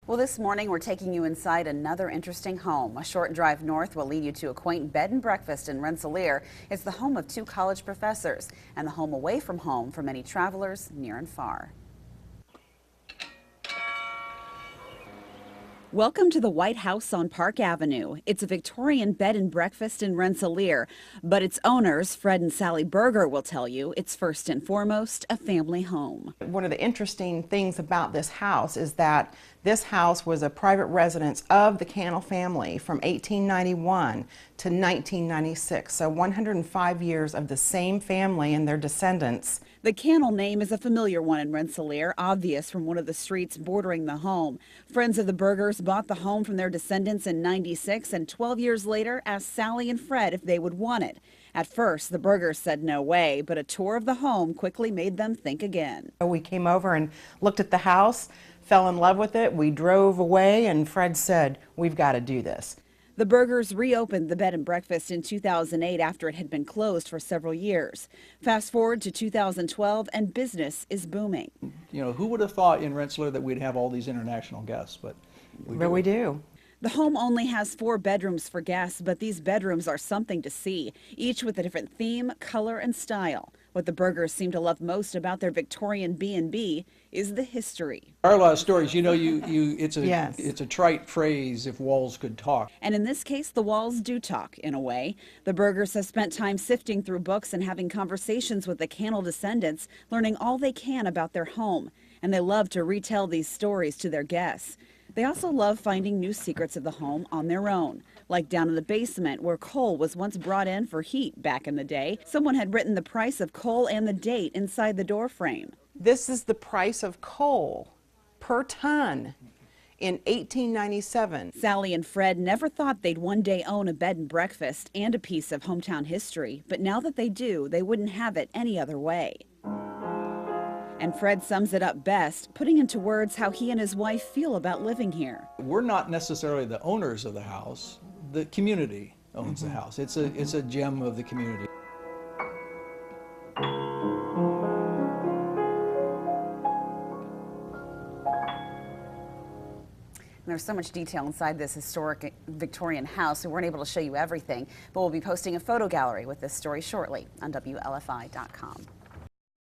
Well, this morning we're taking you inside another interesting home. A short drive north will lead you to a quaint bed and breakfast in Rensselaer. It's the home of two college professors and the home away from home for many travelers near and far. Welcome to the White House on Park Avenue. It's a Victorian bed and breakfast in Rensselaer, but its owners, Fred and Sally Berger, will tell you it's first and foremost a family home. One of the interesting things about this house is that this house was a private residence of the Cannell family from 1891 to 1996, so 105 years of the same family and their descendants. The Cannell name is a familiar one in Rensselaer, obvious from one of the streets bordering the home. Friends of the Bergers bought the home from their descendants in '96 and 12 years later asked Sally and Fred if they would want it. At first, the Bergers said no way, but a tour of the home quickly made them think again. We came over and looked at the house, fell in love with it. We drove away and Fred said, "We've got to do this." The Bergers reopened the bed and breakfast in 2008 after it had been closed for several years. Fast forward to 2012 and business is booming. You know, who would have thought in Rensselaer that we'd have all these international guests, but we do. The home only has 4 bedrooms for guests, but these bedrooms are something to see, each with a different theme, color, and style. What the Bergers seem to love most about their Victorian B&B is the history. There are a lot of stories. You know, it's Yes. a trite phrase, if walls could talk. And in this case, the walls do talk, in a way. The Bergers have spent time sifting through books and having conversations with the Cannell descendants, learning all they can about their home. And they love to retell these stories to their guests. They also love finding new secrets of the home on their own, like down in the basement where coal was once brought in for heat back in the day. Someone had written the price of coal and the date inside the door frame. This is the price of coal per ton in 1897. Sally and Fred never thought they'd one day own a bed and breakfast and a piece of hometown history, but now that they do, they wouldn't have it any other way. And Fred sums it up best, putting into words how he and his wife feel about living here. We're not necessarily the owners of the house. The community owns the house. It's a gem of the community. There's so much detail inside this historic Victorian house, we weren't able to show you everything, but we'll be posting a photo gallery with this story shortly on WLFI.com.